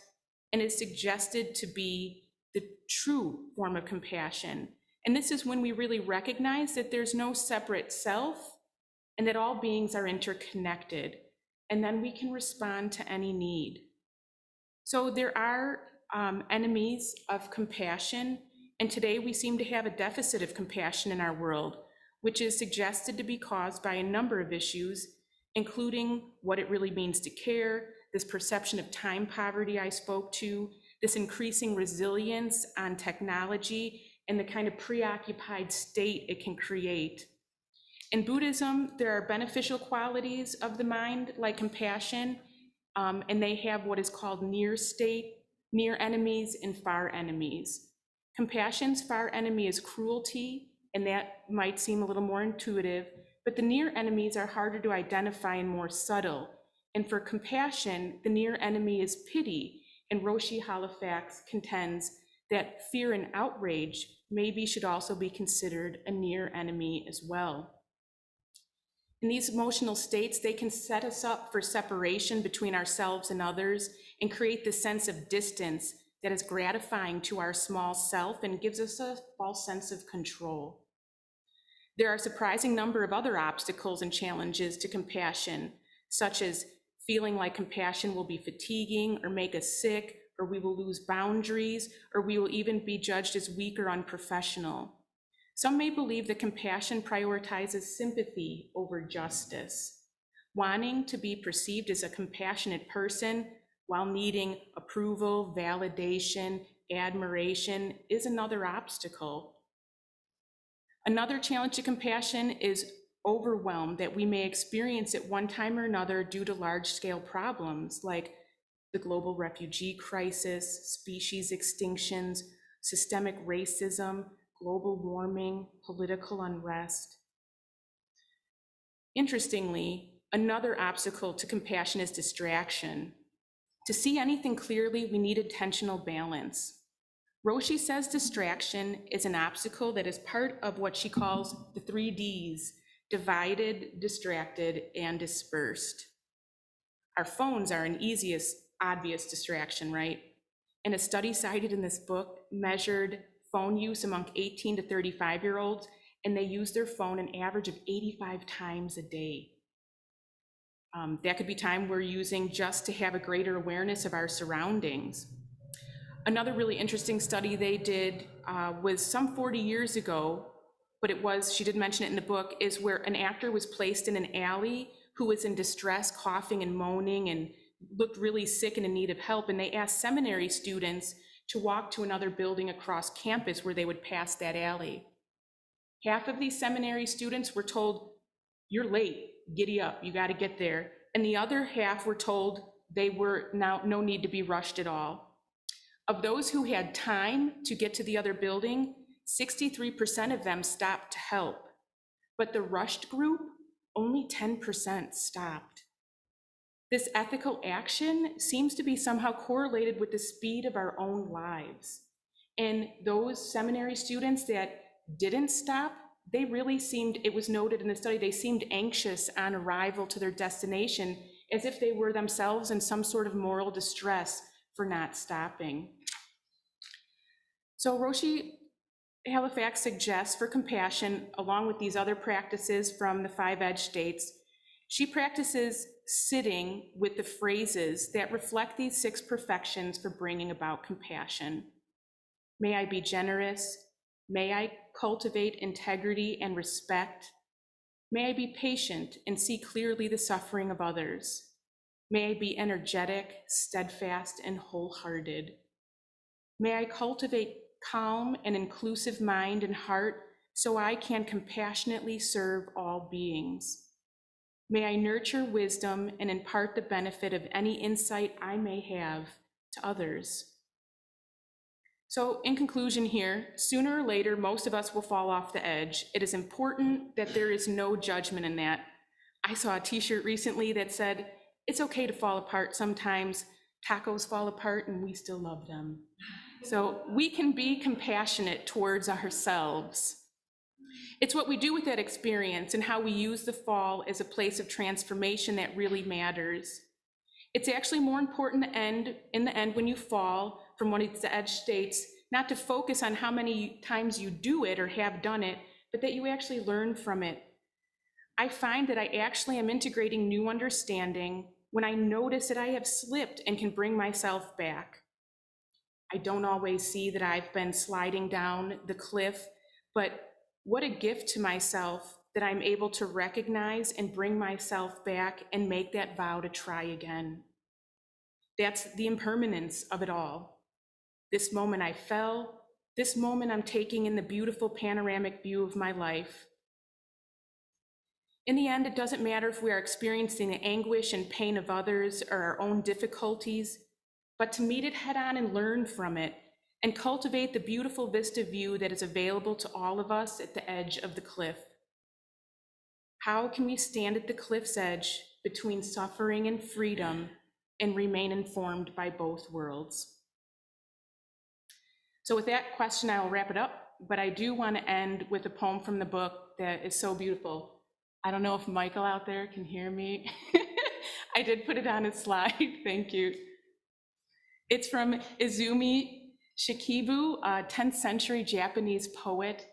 [SPEAKER 2] and it's suggested to be the true form of compassion. And this is when we really recognize that there's no separate self and that all beings are interconnected, and then we can respond to any need. So there are enemies of compassion, and today we seem to have a deficit of compassion in our world, which is suggested to be caused by a number of issues, including what it really means to care, this perception of time poverty I spoke to, this increasing resilience on technology, and the kind of preoccupied state it can create. In Buddhism, there are beneficial qualities of the mind, like compassion, and they have what is called near state, near enemies, and far enemies. Compassion's far enemy is cruelty, and that might seem a little more intuitive, but the near enemies are harder to identify and more subtle. And for compassion, the near enemy is pity, and Roshi Halifax contends that fear and outrage maybe should also be considered a near enemy as well. In these emotional states, they can set us up for separation between ourselves and others and create this sense of distance that is gratifying to our small self and gives us a false sense of control. There are a surprising number of other obstacles and challenges to compassion, such as feeling like compassion will be fatiguing or make us sick, or we will lose boundaries, or we will even be judged as weak or unprofessional. Some may believe that compassion prioritizes sympathy over justice. Wanting to be perceived as a compassionate person while needing approval, validation, admiration is another obstacle. Another challenge to compassion is overwhelm that we may experience at one time or another due to large-scale problems like the global refugee crisis, species extinctions, systemic racism, global warming, political unrest. Interestingly, another obstacle to compassion is distraction. To see anything clearly, we need attentional balance. Roshi says distraction is an obstacle that is part of what she calls the 3 Ds: divided, distracted, and dispersed. Our phones are an easiest, obvious distraction, right? And a study cited in this book measured phone use among 18 to 35-year-olds, and they use their phone an average of 85 times a day. That could be time we're using just to have a greater awareness of our surroundings. Another really interesting study they did was some 40 years ago, but she did mention it in the book, is where an actor was placed in an alley who was in distress, coughing and moaning, and looked really sick and in need of help. And they asked seminary students to walk to another building across campus where they would pass that alley. Half of these seminary students were told, "You're late, giddy up, you gotta get there." And the other half were told they were now no need to be rushed at all. Of those who had time to get to the other building, 63% of them stopped to help. But the rushed group, only 10% stopped. This ethical action seems to be somehow correlated with the speed of our own lives. And those seminary students that didn't stop, they really seemed, it was noted in the study, they seemed anxious on arrival to their destination, as if they were themselves in some sort of moral distress for not stopping. So Roshi Halifax suggests for compassion, along with these other practices from the 5 edge states, she practices sitting with the phrases that reflect these 6 perfections for bringing about compassion. May I be generous. May I cultivate integrity and respect. May I be patient and see clearly the suffering of others. May I be energetic, steadfast, and wholehearted. May I cultivate calm and inclusive mind and heart so I can compassionately serve all beings. May I nurture wisdom and impart the benefit of any insight I may have to others. So in conclusion here, sooner or later, most of us will fall off the edge. It is important that there is no judgment in that. I saw a t-shirt recently that said, it's okay to fall apart sometimes. Tacos fall apart and we still love them. So we can be compassionate towards ourselves. It's what we do with that experience and how we use the fall as a place of transformation that really matters. It's actually more important in the end when you fall from one of these edge states, not to focus on how many times you do it or have done it, but that you actually learn from it. I find that I actually am integrating new understanding when I notice that I have slipped and can bring myself back. I don't always see that I've been sliding down the cliff, but what a gift to myself that I'm able to recognize and bring myself back and make that vow to try again. That's the impermanence of it all. This moment I fell, this moment I'm taking in the beautiful panoramic view of my life. In the end, it doesn't matter if we are experiencing the anguish and pain of others or our own difficulties, but to meet it head on and learn from it and cultivate the beautiful vista view that is available to all of us at the edge of the cliff. How can we stand at the cliff's edge between suffering and freedom and remain informed by both worlds? So with that question, I will wrap it up, but I do want to end with a poem from the book that is so beautiful. I don't know if Michael out there can hear me. I did put it on a slide, thank you. It's from Izumi Shikibu, a 10th century Japanese poet,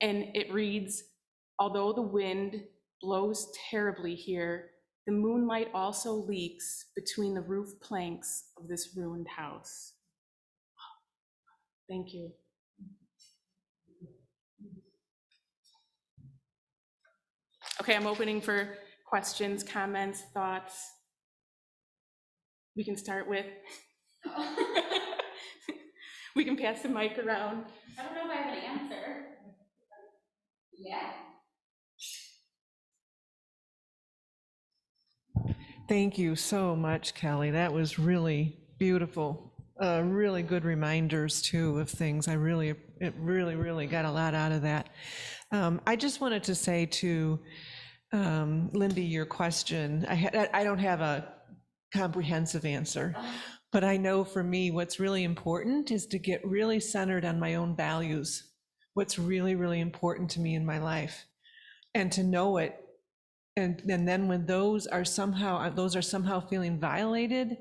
[SPEAKER 2] and it reads, although the wind blows terribly here, the moonlight also leaks between the roof planks of this ruined house. Thank you. Okay, I'm opening for questions, comments, thoughts. We can start with, we can pass the mic around.
[SPEAKER 10] I don't know if I have an answer. Yeah.
[SPEAKER 3] Thank you so much, Kelly. That was really beautiful. Really good reminders too of things. It really got a lot out of that. I just wanted to say to Lindy, your question, I don't have a comprehensive answer, but I know for me, what's really important is to get really centered on my own values. What's really, really important to me in my life, and to know it. And then when those are somehow feeling violated,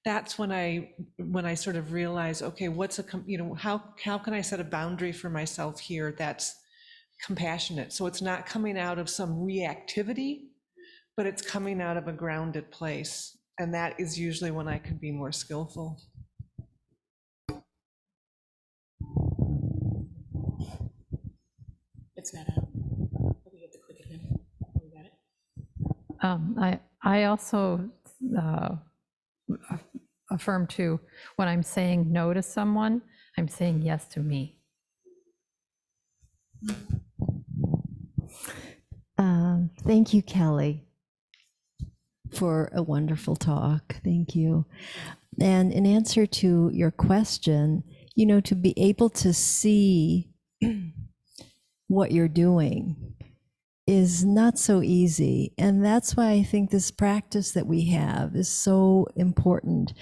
[SPEAKER 3] that's when I sort of realize, okay, how can I set a boundary for myself here that's compassionate? So it's not coming out of some reactivity, but it's coming out of a grounded place. And that is usually when I can be more skillful.
[SPEAKER 2] It's not out. We have to click it in. We got it.
[SPEAKER 8] I also affirm too, when I'm saying no to someone, I'm saying yes to me.
[SPEAKER 11] Thank you, Kelly, for a wonderful talk. Thank you. And in answer to your question, to be able to see what you're doing is not so easy. And that's why I think this practice that we have is so important,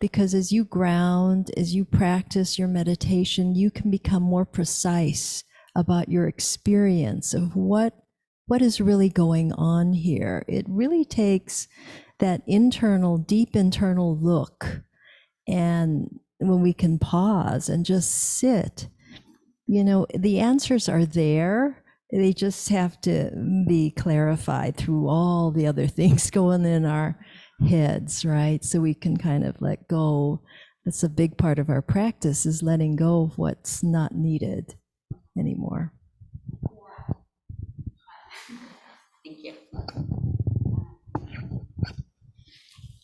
[SPEAKER 11] because as you ground, as you practice your meditation, you can become more precise about your experience of what is really going on here. It really takes that deep internal look. And when we can pause and just sit, the answers are there. They just have to be clarified through all the other things going in our heads, right? So we can kind of let go. That's a big part of our practice, is letting go of what's not needed anymore.
[SPEAKER 10] Thank you.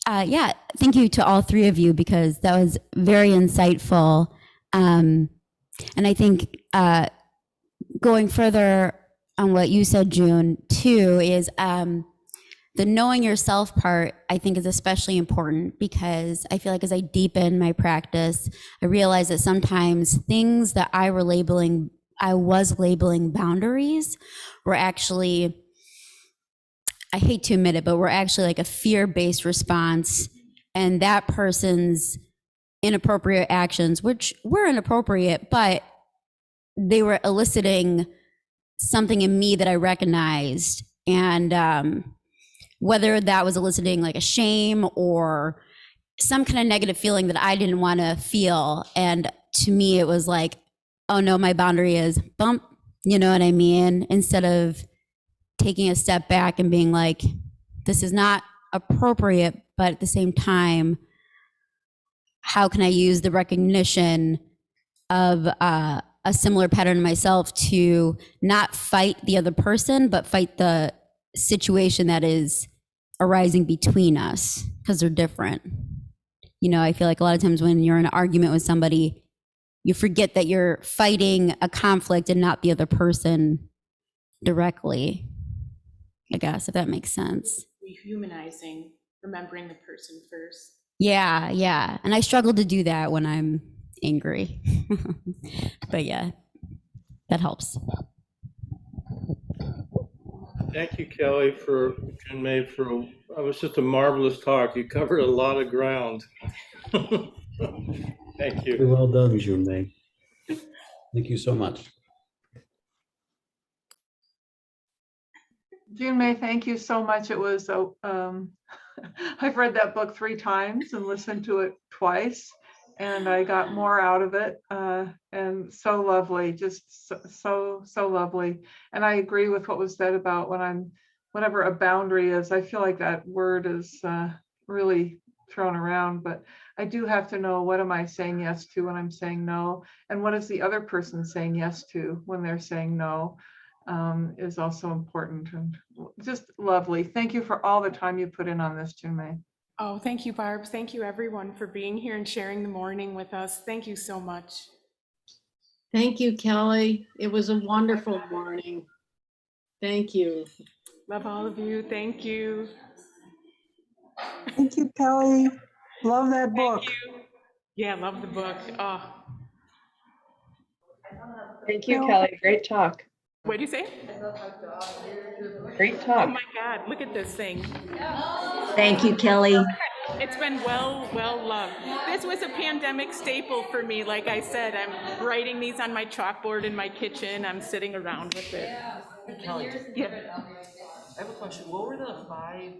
[SPEAKER 10] Yeah, thank you to all three of you, because that was very insightful. And I think going further on what you said, June, too, is the knowing yourself part, I think, is especially important, because I feel like as I deepen my practice, I realize that sometimes things that I was labeling boundaries were actually, I hate to admit it, but were actually like a fear-based response, and that person's inappropriate actions, which were inappropriate, but they were eliciting something in me that I recognized. And whether that was eliciting like a shame or some kind of negative feeling that I didn't want to feel. And to me, it was like, oh no, my boundary is bump, you know what I mean? Instead of taking a step back and being like, this is not appropriate, but at the same time, how can I use the recognition of a similar pattern in myself to not fight the other person, but fight the situation that is arising between us, because they're different. You know, I feel like a lot of times when you're in an argument with somebody, you forget that you're fighting a conflict and not the other person directly, I guess, if that makes sense.
[SPEAKER 2] Rehumanizing, remembering the person first.
[SPEAKER 10] Yeah, yeah. And I struggle to do that when I'm angry. But yeah, that helps.
[SPEAKER 12] Thank you, Kelly, for Junmei, it was just a marvelous talk. You covered a lot of ground. Thank you.
[SPEAKER 1] Very well done, Junmei. Thank you so much.
[SPEAKER 4] Junmei, thank you so much. It was, I've read that book 3 times and listened to it twice, and I got more out of it. And so lovely, just so lovely. And I agree with what was said about whatever a boundary is. I feel like that word is really thrown around, but I do have to know, what am I saying yes to when I'm saying no? And what is the other person saying yes to when they're saying no? Is also important, and just lovely. Thank you for all the time you put in on this, Junmei.
[SPEAKER 2] Oh, thank you, Barb. Thank you, everyone, for being here and sharing the morning with us. Thank you so much.
[SPEAKER 6] Thank you, Kelly. It was a wonderful morning. Thank you.
[SPEAKER 2] Love all of you. Thank you.
[SPEAKER 13] Thank you, Kelly. Love that book.
[SPEAKER 2] Thank you. Yeah, love the book. Oh.
[SPEAKER 14] Thank you, Kelly. Great talk.
[SPEAKER 2] What did you say?
[SPEAKER 14] Great
[SPEAKER 2] Oh
[SPEAKER 14] talk.
[SPEAKER 2] my God, look at this thing.
[SPEAKER 14] Thank you, Kelly.
[SPEAKER 2] It's been well loved. This was a pandemic staple for me. Like I said, I'm writing these on my chalkboard in my kitchen. I'm sitting around with it.
[SPEAKER 15] Kelly,
[SPEAKER 2] Yeah.
[SPEAKER 15] I have a question. What were the 5